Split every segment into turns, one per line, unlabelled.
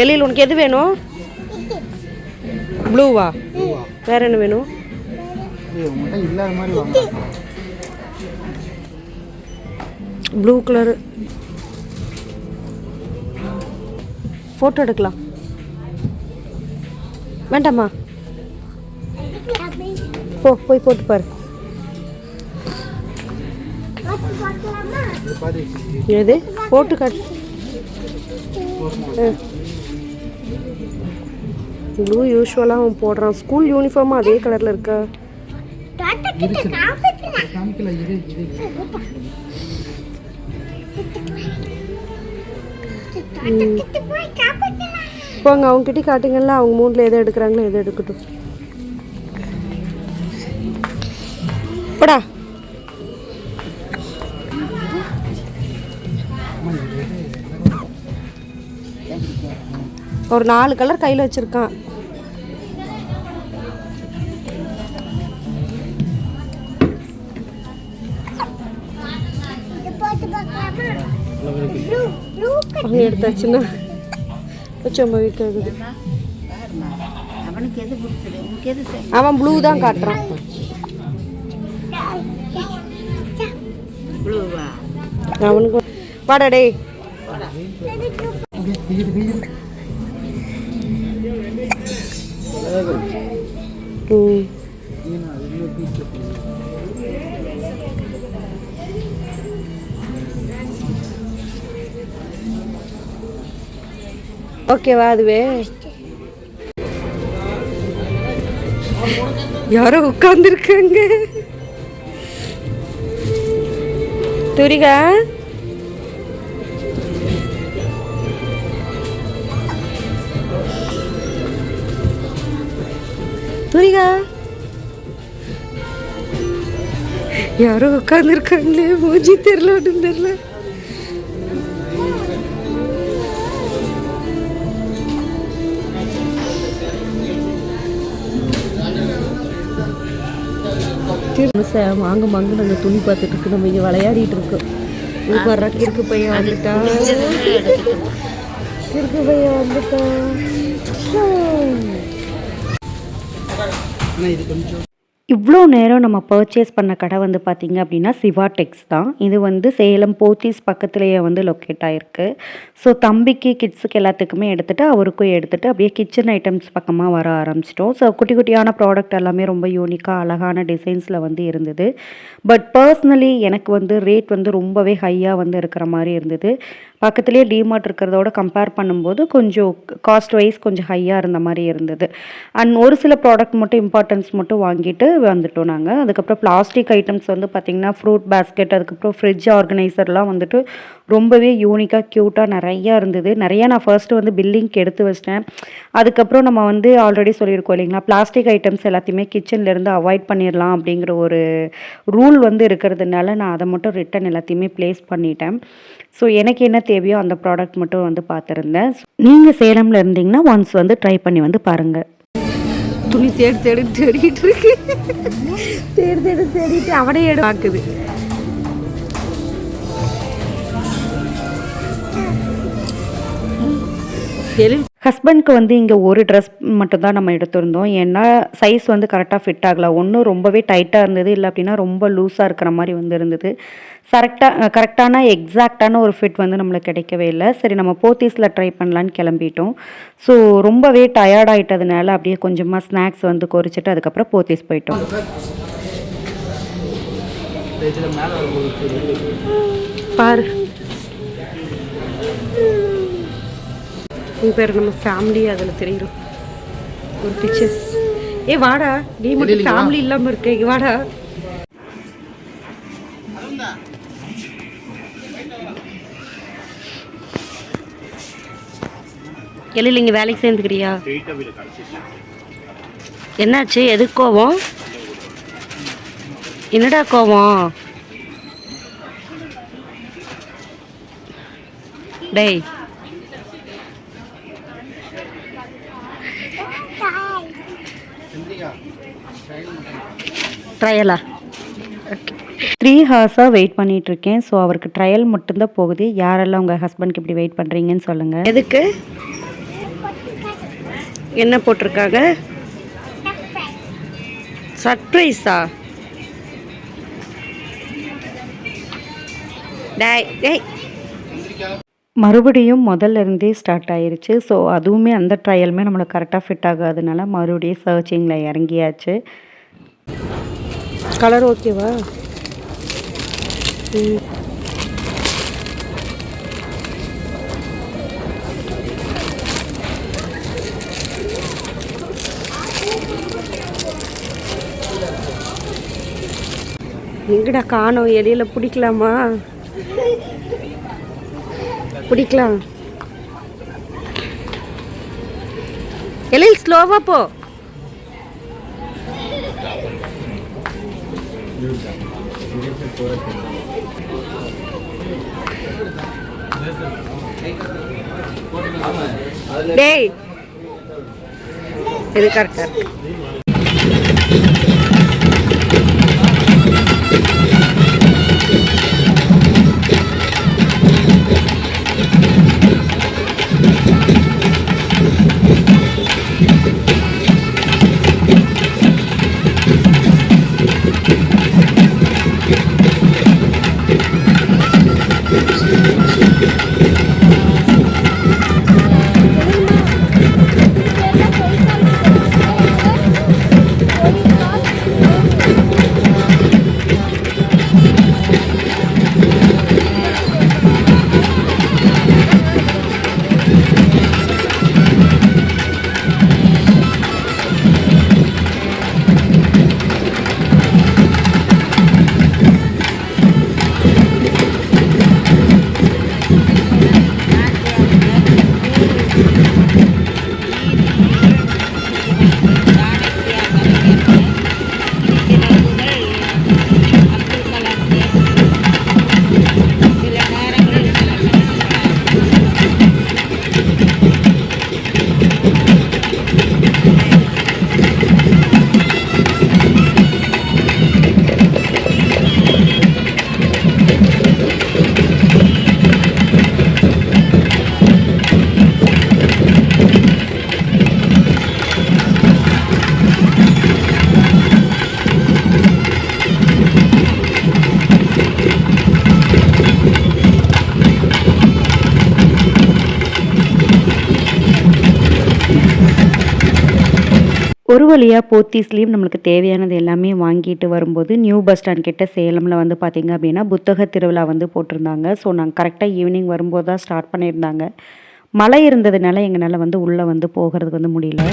எழில் உனக்கு எது வேணும்? ப்ளூவா? வேற என்ன வேணும்? ப்ளூ கலர் ஃபோட்டோ எடுக்கலாம். வேண்டாமா? போய் போட்டு பாரு. எது போட்டு காட்டு. ப்ளூ யூஸ்வலாக அவன் போடுறான். ஸ்கூல் யூனிஃபார்மாக அதே கலரில் இருக்கா? போங்க அவங்ககிட்ட காட்டுங்கள்ல. அவங்க மூணில் எதை எடுக்கிறாங்களோ எதை எடுக்கட்டும். போடா. ஒரு 4 கலர் கையில் வச்சுருக்கான். அவங்க எடுத்தாச்சுன்னா வச்சோம்ப வீட்டுக்கு. அவன் ப்ளூ தான் காட்டுறான். அவனுக்கு வாடா டே. ஓகேவா? அதுவே யாரோ உட்காந்துருக்காங்க. துரிகா துரிகா யாரோ உட்காந்துருக்காங்களே. மூஞ்சி தெரியல, ஒன்றும் தெரியல. வாங்க வாங்க நாங்கள் துணி பார்த்துட்டு இருக்கு. நம்ம இங்கே விளையாடிட்டு இருக்கோம். வர்ற கிறுக்கு பையன் வந்துட்டா. கிறுக்கு பையன் வந்துட்டா. இவ்வளோ நேரம் நம்ம பர்ச்சேஸ் பண்ண கடை வந்து பார்த்திங்க அப்படின்னா சிவா டெக்ஸ் தான். இது வந்து சேலம் போத்தீஸ் பக்கத்துலேயே வந்து லொக்கேட் ஆகிருக்கு. ஸோ தம்பிக்கு கிட்ஸுக்கு எல்லாத்துக்குமே எடுத்துகிட்டு அவருக்கும் எடுத்துகிட்டு அப்படியே கிச்சன் ஐட்டம்ஸ் பக்கமாக வர ஆரம்பிச்சிட்டோம். ஸோ குட்டி குட்டியான ப்ராடக்ட் எல்லாமே ரொம்ப யூனிக்காக அழகான டிசைன்ஸில் வந்து இருந்தது. பட் பர்சனலி எனக்கு வந்து ரேட் வந்து ரொம்பவே ஹையாக வந்து இருக்கிற மாதிரி இருந்தது. பக்கத்துலேயே டிமார்ட் இருக்கிறதோட கம்பேர் பண்ணும்போது கொஞ்சம் காஸ்ட் வைஸ் கொஞ்சம் ஹையாக இருந்த மாதிரி இருந்தது. அண்ட் ஒரு சில ப்ராடக்ட் மட்டும் இம்பார்ட்டன்ஸ் மட்டும் வாங்கிட்டு வந்துட்டோம் நாங்கள். அதுக்கப்புறம் பிளாஸ்டிக் ஐட்டம்ஸ் வந்து பார்த்திங்கன்னா ஃப்ரூட் பேஸ்கெட், அதுக்கப்புறம் ஃப்ரிட்ஜ் ஆர்கனைசர்லாம் வந்துட்டு ரொம்பவே யூனிக்காக க்யூட்டாக நிறையா இருந்தது. நிறையா நான் ஃபர்ஸ்ட்டு வந்து பில்லிங்க்கு எடுத்து வச்சிட்டேன். அதுக்கப்புறம் நம்ம வந்து ஆல்ரெடி சொல்லியிருக்கோம் இல்லைங்களா, பிளாஸ்டிக் ஐட்டம்ஸ் எல்லாத்தையுமே கிச்சன்லேருந்து அவாய்ட் பண்ணிடலாம் அப்படிங்கிற ஒரு ரூல் வந்து இருக்கிறதுனால நான் அதை மட்டும் ரிட்டன் எல்லாத்தையுமே ப்ளேஸ் பண்ணிட்டேன். ஸோ எனக்கு என்ன தேவையோ அந்த ப்ராடக்ட் மட்டும் வந்து பார்த்துருந்தேன். நீங்கள் சேலமில் இருந்தீங்கன்னா ஒன்ஸ் வந்து ட்ரை பண்ணி வந்து பாருங்கள். துணி தேடிட்டு இருக்கு. தேடிட்டு அவனே பார்க்குது. ஹஸ்பண்ட்க்கு வந்து இங்கே ஒரு ட்ரெஸ் மட்டும் தான் நம்ம எடுத்திருந்தோம். ஏன்னா சைஸ் வந்து கரெக்டாக ஃபிட் ஆகலை. ஒன்றும் ரொம்பவே டைட்டாக இருந்தது, இல்லை அப்படின்னா ரொம்ப லூஸாக இருக்கிற மாதிரி வந்து இருந்தது. கரெக்டான எக்ஸாக்டான ஒரு ஃபிட் வந்து நம்மளுக்கு கிடைக்கவே இல்லை. சரி நம்ம போத்தீஸில் ட்ரை பண்ணலான்னு கிளம்பிட்டோம். ஸோ ரொம்பவே டயர்ட் ஆகிட்டதுனால அப்படியே கொஞ்சமாக ஸ்நாக்ஸ் வந்து குறிச்சிட்டு அதுக்கப்புறம் போத்தீஸ் போயிட்டோம். பாரு பேர் நம்ம ஃபேமிலி அதில் தெரியும் ஒரு பிக்சர்ஸ். வாடா, நீ மட்டும் ஃபேமிலி இல்லாமல் இருக்க. வாடா. எழில் இங்கே வேலைக்கு சேர்ந்துக்கிறியா? என்னாச்சு? எது கோவம்? என்னடா கோவம்? டேய் ட்ரையலா? 3 ஹார்ஸாக வெயிட் பண்ணிகிட்ருக்கேன். ஸோ அவருக்கு ட்ரையல் மட்டும்தான் போகுது. யாரெல்லாம் உங்கள் ஹஸ்பண்ட்க்கு இப்படி வெயிட் பண்ணுறீங்கன்னு சொல்லுங்கள். எதுக்கு? என்ன போட்டிருக்காங்க? சர்ப்ரைஸா? டேய் டேய் மறுபடியும் முதல்ல இருந்தே ஸ்டார்ட் ஆயிருச்சு. ஸோ அதுவுமே அந்த ட்ரையலுமே நம்மளுக்கு கரெக்டாக ஃபிட் ஆகாதனால மறுபடியும் சர்ச்சிங்கில் இறங்கியாச்சு. கலர் ஓகேவா? எங்கடா காணோம்? இடையில பிடிக்கலாமா? பிடிக்கலாம். எழில் ஸ்லோவா போ. டேய் இது கரெக்டா இருக்கு. ஒரு வழியாக போத்தீஸ்லேயும் நம்மளுக்கு தேவையானது எல்லாமே வாங்கிட்டு வரும்போது நியூ பஸ் ஸ்டாண்ட் கிட்ட சேலமில் வந்து பார்த்திங்க அப்படின்னா புத்தக திருவிழா வந்து போட்டிருந்தாங்க. ஸோ நாங்கள் கரெக்டாக ஈவினிங் வரும்போது தான் ஸ்டார்ட் பண்ணியிருந்தாங்க. மழை இருந்ததுனால எங்களால் வந்து உள்ளே வந்து போகிறதுக்கு வந்து முடியல.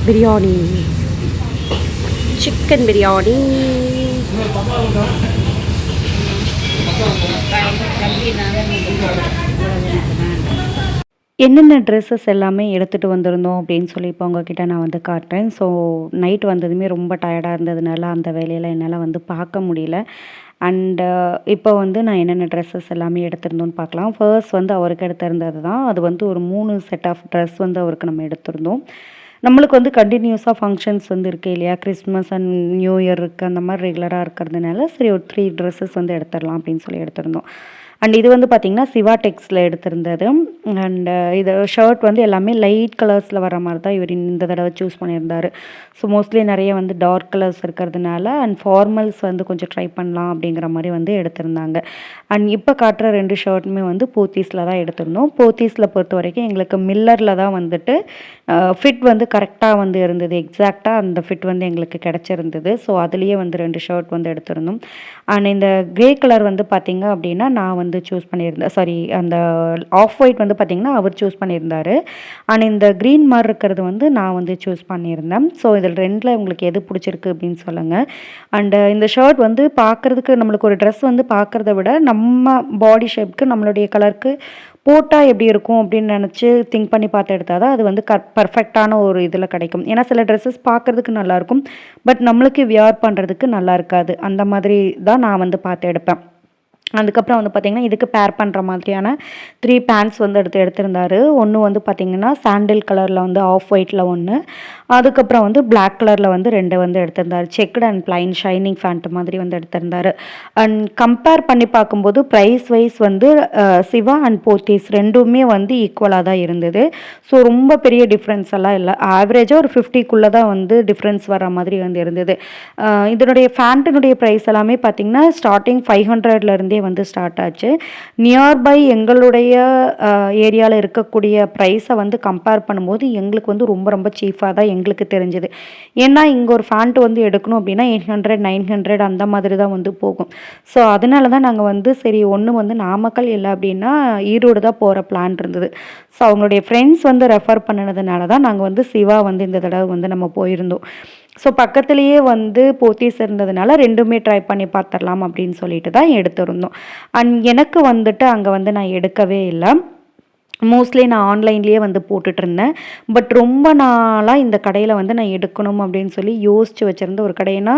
பிரியாணி, சிக்கன் பிரியாணி. என்னென்ன ட்ரெஸ்ஸஸ் எல்லாமே எடுத்துகிட்டு வந்திருந்தோம் அப்படின்னு சொல்லி இப்போ உங்ககிட்ட நான் வந்து காட்டுறேன். ஸோ நைட் வந்ததுமே ரொம்ப டயர்டாக இருந்ததுனால அந்த வேலையில் என்னால் வந்து பார்க்க முடியல. அண்டு இப்போ வந்து நான் என்னென்ன ட்ரெஸ்ஸஸ் எல்லாமே எடுத்திருந்தோன்னு பார்க்கலாம். ஃபர்ஸ்ட் வந்து அவருக்கு எடுத்திருந்தது தான். அது வந்து ஒரு 3 செட் ஆஃப் ட்ரெஸ் வந்து அவருக்கு நம்ம எடுத்திருந்தோம். நம்மளுக்கு வந்து கண்டினியூஸாக ஃபங்க்ஷன்ஸ் வந்து இருக்குது இல்லையா? கிறிஸ்மஸ் அண்ட் நியூ இயர் இருக்குது, அந்த மாதிரி ரெகுலராக இருக்கிறதுனால சரி ஒரு 3 ட்ரெஸ்ஸஸ் வந்து எடுத்துடலாம் அப்படின்னு சொல்லி எடுத்திருந்தோம். அண்ட் இது வந்து பார்த்திங்கன்னா சிவா டெக்ஸில் எடுத்திருந்தது. அண்டு இது ஷர்ட் வந்து எல்லாமே லைட் கலர்ஸில் வர மாதிரி தான் இவர் இந்த தடவை சூஸ் பண்ணியிருந்தார். ஸோ மோஸ்ட்லி நிறைய வந்து டார்க் கலர்ஸ் இருக்கிறதுனால அண்ட் ஃபார்மல்ஸ் வந்து கொஞ்சம் ட்ரை பண்ணலாம் அப்படிங்கிற மாதிரி வந்து எடுத்திருந்தாங்க. அண்ட் இப்போ காட்டுற 2 ஷர்ட்டுமே வந்து போத்தீஸில் தான் எடுத்திருந்தோம். போத்தீஸில் பொறுத்த வரைக்கும் எங்களுக்கு மில்லரில் தான் வந்துட்டு ஃபிட் வந்து கரெக்டாக வந்து இருந்தது. எக்ஸாக்டாக அந்த ஃபிட் வந்து எங்களுக்கு கிடச்சிருந்தது. ஸோ அதுலேயே வந்து 2 ஷர்ட் வந்து எடுத்திருந்தோம். அண்ட் இந்த க்ரே கலர் வந்து பார்த்திங்க அப்படின்னா நான் வந்து சூஸ் பண்ணியிருந்தேன். சாரி, அந்த ஆஃப் ஒயிட் வந்து பார்த்திங்கன்னா அவர் சூஸ் பண்ணியிருந்தார். அண்ட் இந்த க்ரீன் மாதிரி இருக்கிறது வந்து நான் வந்து சூஸ் பண்ணியிருந்தேன். ஸோ இதில் 2ல் உங்களுக்கு எது பிடிச்சிருக்கு அப்படின்னு சொல்லுங்கள். அண்டு இந்த ஷர்ட் வந்து பார்க்குறதுக்கு நம்மளுக்கு ஒரு ட்ரெஸ் வந்து பார்க்குறத விட நம்ம பாடி ஷேப்க்கு நம்மளுடைய கலருக்கு போட்டால் எப்படி இருக்கும் அப்படின்னு நினச்சி திங்க் பண்ணி பார்த்து எடுத்தால் தான் அது வந்து பர்ஃபெக்டான ஒரு இதில் கிடைக்கும். ஏன்னா சில ட்ரெஸ்ஸஸ் பார்க்குறதுக்கு நல்லாயிருக்கும், பட் நம்மளுக்கு வியர் பண்ணுறதுக்கு நல்லா இருக்காது. அந்த மாதிரி தான் நான் வந்து பார்த்து எடுப்பேன். அதுக்கப்புறம் வந்து பார்த்திங்கன்னா இதுக்கு பேர் பண்ணுற மாதிரியான 3 பேண்ட்ஸ் வந்து எடுத்திருந்தார். ஒன்று வந்து பார்த்திங்கன்னா சாண்டில் கலரில் வந்து ஆஃப் ஒயிட்டில் ஒன்று, அதுக்கப்புறம் வந்து பிளாக் கலரில் வந்து 2 வந்து எடுத்திருந்தார். Checked and plain shining pant மாதிரி வந்து எடுத்திருந்தார். அண்ட் கம்பேர் பண்ணி பார்க்கும்போது ப்ரைஸ் வைஸ் வந்து சிவா அண்ட் போத்தீஸ் 2மே வந்து ஈக்குவலாக தான் இருந்தது. ஸோ ரொம்ப பெரிய டிஃப்ரென்ஸ் எல்லாம் இல்லை. ஆவரேஜாக ஒரு 50க்குள்ளே தான் வந்து டிஃப்ரென்ஸ் வர மாதிரி வந்து இருந்தது. இதனுடைய ஃபேண்ட்டினுடைய ப்ரைஸ் எல்லாமே பார்த்திங்கன்னா ஸ்டார்டிங் 500லேருந்தே வந்து ஸ்டார்ட் ஆச்சு. நியர்பை எங்களுடைய ஏரியாவில் இருக்கக்கூடிய ப்ரைஸை வந்து கம்பேர் பண்ணும்போது எங்களுக்கு வந்து ரொம்ப ரொம்ப சீப்பாக தான் எங்களுக்கு தெரிஞ்சது. ஏன்னா இங்கே ஒரு ஃபேண்ட் வந்து எடுக்கணும் அப்படின்னா 800 900 அந்த மாதிரி தான் வந்து போகும். ஸோ அதனால தான் நாங்கள் வந்து சரி ஒன்று வந்து நாமக்கல் இல்லை அப்படின்னா ஈரோடு தான் போகிற பிளான் இருந்தது. ஸோ அவங்களுடைய ஃப்ரெண்ட்ஸ் வந்து ரெஃபர் பண்ணினதுனால தான் நாங்கள் வந்து சிவா வந்து இந்த தடவை வந்து நம்ம போயிருந்தோம். ஸோ பக்கத்துலேயே வந்து போத்தீஸ் இருந்ததுனால 2மே ட்ரை பண்ணி பார்த்துடலாம் அப்படின்னு சொல்லிட்டு தான் எடுத்திருந்தோம். அண்ட் எனக்கு வந்துட்டு அங்கே வந்து நான் எடுக்கவே இல்லை. மோஸ்ட்லி நான் ஆன்லைன்லேயே வந்து போட்டுட்ருந்தேன். பட் ரொம்ப நாளாக இந்த கடையில் வந்து நான் எடுக்கணும் அப்படின்னு சொல்லி யோசித்து வச்சுருந்த ஒரு கடைனா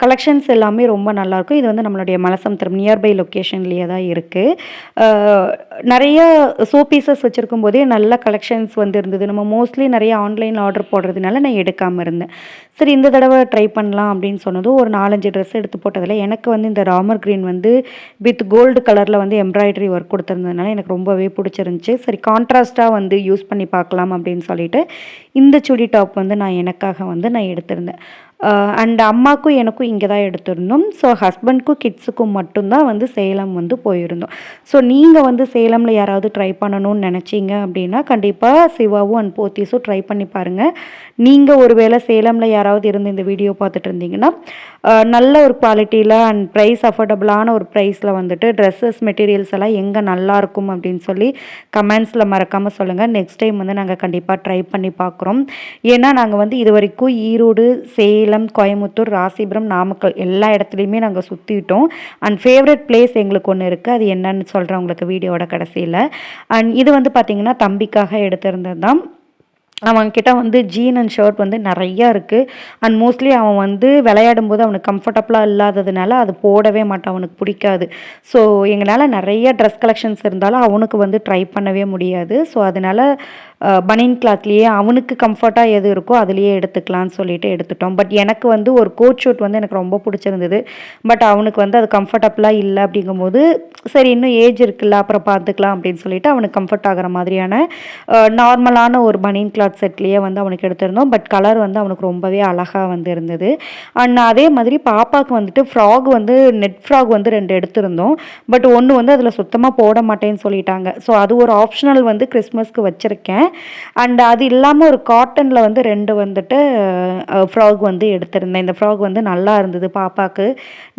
கலெக்ஷன்ஸ் எல்லாமே ரொம்ப நல்லாயிருக்கும். இது வந்து நம்மளுடைய மலசமுத்திரம் நியர்பை லொக்கேஷன்லேயே தான் இருக்குது. நிறைய பீசஸ் வச்சுருக்கும் போதே நல்ல கலெக்ஷன்ஸ் வந்து இருந்தது. நம்ம மோஸ்ட்லி நிறைய ஆன்லைனில் ஆர்டர் போடுறதுனால நான் எடுக்காமல் இருந்தேன். சரி இந்த தடவை ட்ரை பண்ணலாம் அப்படின்னு சொன்னதும் ஒரு 4-5 ட்ரெஸ் எடுத்து போட்டதில் எனக்கு வந்து இந்த ராமர் க்ரீன் வந்து வித் கோல்டு கலரில் வந்து எம்ப்ராய்டரி ஒர்க் கொடுத்துருந்ததுனால எனக்கு ரொம்பவே பிடிச்சிருந்துச்சி. சரி கான்ட்ராஸ்ட்டாக வந்து யூஸ் பண்ணி பார்க்கலாம் அப்படின்னு சொல்லிட்டு இந்த சுடி டாப் வந்து நான் எனக்காக வந்து நான் எடுத்திருந்தேன். அண்ட் அம்மாக்கும் எனக்கும் இங்கே தான் எடுத்திருந்தோம். ஸோ ஹஸ்பண்ட்க்கும் கிட்ஸுக்கும் மட்டும்தான் வந்து சேலம் வந்து போயிருந்தோம். ஸோ நீங்கள் வந்து சேலமில் யாராவது ட்ரை பண்ணணும்னு நினச்சிங்க அப்படின்னா கண்டிப்பாக சிவாவும் அண்ட் போத்தீஸும் ட்ரை பண்ணி பாருங்கள். நீங்கள் ஒரு வேளை சேலமில் யாராவது இருந்து இந்த வீடியோ பார்த்துட்டு இருந்தீங்கன்னா நல்ல ஒரு குவாலிட்டியில் அண்ட் ப்ரைஸ் அஃபோர்டபுளான ஒரு ப்ரைஸில் வந்துட்டு ட்ரெஸ்ஸஸ் மெட்டீரியல்ஸ் எல்லாம் எங்கே நல்லாயிருக்கும் அப்படின்னு சொல்லி கமெண்ட்ஸில் மறக்காமல் சொல்லுங்கள். நெக்ஸ்ட் டைம் வந்து நாங்கள் கண்டிப்பாக ட்ரை பண்ணி பார்க்குறோம். ஏன்னா நாங்கள் வந்து இது வரைக்கும் ஈரோடு, சேலம், கோயம்புத்தூர், ராசிபுரம், நாமக்கல் எல்லா இடத்துலையுமே நாங்கள் சுற்றிட்டோம். அண்ட் ஃபேவரட் பிளேஸ் எங்களுக்கு ஒன்று இருக்குது. அது என்னன்னு சொல்கிறேன் உங்களுக்கு வீடியோட கடைசியில். அண்ட் இது வந்து பார்த்திங்கன்னா தம்பிக்காக எடுத்திருந்தது தான். அவன்கிட்ட வந்து ஜீன் அண்ட் ஷர்ட் வந்து நிறையா இருக்குது. அண்ட் மோஸ்ட்லி அவன் வந்து விளையாடும்போது அவனுக்கு கம்ஃபர்டபுளாக இல்லாததுனால அது போடவே மாட்டான், அவனுக்கு பிடிக்காது. ஸோ எங்களால் நிறைய ட்ரெஸ் கலெக்ஷன்ஸ் இருந்தாலும் அவனுக்கு வந்து ட்ரை பண்ணவே முடியாது. ஸோ அதனால் பனியன் கிளாத்லேயே அவனுக்கு கம்ஃபர்ட்டாக எது இருக்கோ அதுலேயே எடுத்துக்கலான்னு சொல்லிட்டு எடுத்துட்டோம். பட் எனக்கு வந்து ஒரு கோட் ஷூட் வந்து எனக்கு ரொம்ப பிடிச்சிருந்தது. பட் அவனுக்கு வந்து அது கம்ஃபர்டபுளாக இல்லை. அப்படிங்கும்போது சரி இன்னும் ஏஜ் இருக்குல்ல அப்புறம் பார்த்துக்கலாம் அப்படின்னு சொல்லிட்டு அவனுக்கு கம்ஃபர்ட் ஆகிற மாதிரியான நார்மலான ஒரு பனியன் கிளாத் செட்லேயே வந்து அவனுக்கு எடுத்திருந்தோம். பட் கலர் வந்து அவனுக்கு ரொம்பவே அழகாக வந்து இருந்தது. அண்ட் அதே மாதிரி பாப்பாவுக்கு வந்துட்டு ஃப்ராக் வந்து நெட் ஃப்ராக் வந்து 2 எடுத்திருந்தோம். பட் ஒன்று வந்து அதில் சுத்தமாக போட மாட்டேன்னு சொல்லிட்டாங்க. ஸோ அது ஒரு ஆப்ஷனல் வந்து கிறிஸ்மஸ்க்கு வச்சுருக்கேன். அண்ட் அது இல்லாமல் ஒரு காட்டனில் வந்து 2 வந்துட்டு ஃப்ராக் வந்து எடுத்திருந்தேன். இந்த ஃப்ராக் வந்து நல்லா இருந்தது. பாப்பாவுக்கு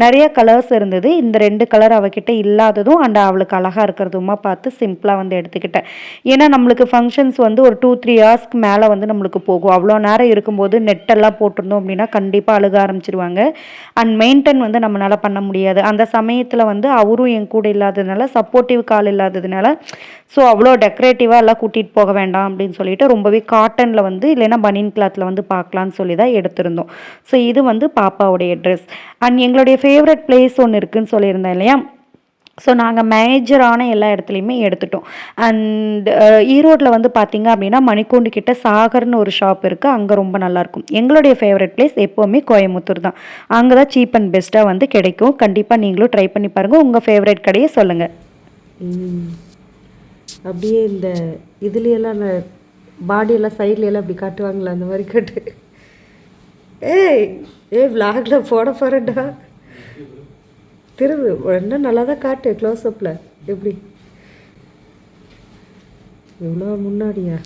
நிறைய கலர்ஸ் இருந்தது. இந்த 2 கலர் அவகிட்ட இல்லாததும் அண்ட் அவளுக்கு அழகாக இருக்கிறதுமா பார்த்து சிம்பிளாக வந்து எடுத்துக்கிட்டேன். ஏன்னா நம்மளுக்கு ஃபங்க்ஷன்ஸ் வந்து ஒரு 2-3 ஹவர்ஸ்க்கு மேலே வந்து நம்மளுக்கு போகும். அவ்வளோ நேரம் இருக்கும்போது நெட்டெல்லாம் போட்டிருந்தோம் அப்படின்னா கண்டிப்பாக அழுக ஆரம்பிச்சிருவாங்க. அண்ட் மெயின்டைன் வந்து நம்மளால் பண்ண முடியாது. அந்த சமயத்தில் வந்து அவரும் என் கூட இல்லாததுனால சப்போர்ட்டிவ் கால் இல்லாததுனால ஸோ அவ்வளோ டெக்கரேட்டிவாக எல்லாம் கூட்டிகிட்டு போக வேண்டாம் அப்படின்னு சொல்லிட்டு ரொம்பவே காட்டனில் வந்து இல்லைன்னா பனியன் கிளாத்தில் வந்து பார்க்கலான்னு சொல்லி தான் எடுத்திருந்தோம். ஸோ இது வந்து பாப்பாவுடைய ட்ரெஸ். அண்ட் எங்களுடைய ஃபேவரட் பிளேஸ் ஒன்று இருக்குதுன்னு சொல்லியிருந்தேன் இல்லையா. ஸோ நாங்கள் மேஜரான எல்லா இடத்துலையுமே எடுத்துட்டோம். அண்ட் ஈரோட்டில் வந்து பார்த்திங்க அப்படின்னா மணிக்கூண்டு கிட்ட சாகர்னு ஒரு ஷாப் இருக்குது. அங்கே ரொம்ப நல்லாயிருக்கும். எங்களுடைய ஃபேவரட் பிளேஸ் எப்போவுமே கோயம்புத்தூர் தான். அங்கே தான் சீப் அண்ட் பெஸ்ட்டாக வந்து கிடைக்கும். கண்டிப்பாக நீங்களும் ட்ரை பண்ணி பாருங்கள். உங்கள் ஃபேவரட் கடையை சொல்லுங்கள்.
அப்படியே இந்த இதுலையெல்லாம் பாடியெல்லாம் சைட்லையெல்லாம் அப்படி காட்டுவாங்களா அந்த மாதிரி காட்டு. விளாகில் போட போகிறேன்டா. திரும்ப இன்னும் நல்லா தான் காட்டு க்ளோஸ்அப்பில். எப்படி எவ்வளோ முன்னாடியா?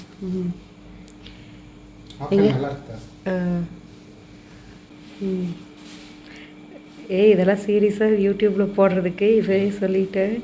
இதெல்லாம் சீரியஸாக யூடியூப்பில் போடுறதுக்கு இவே சொல்லிட்டேன்.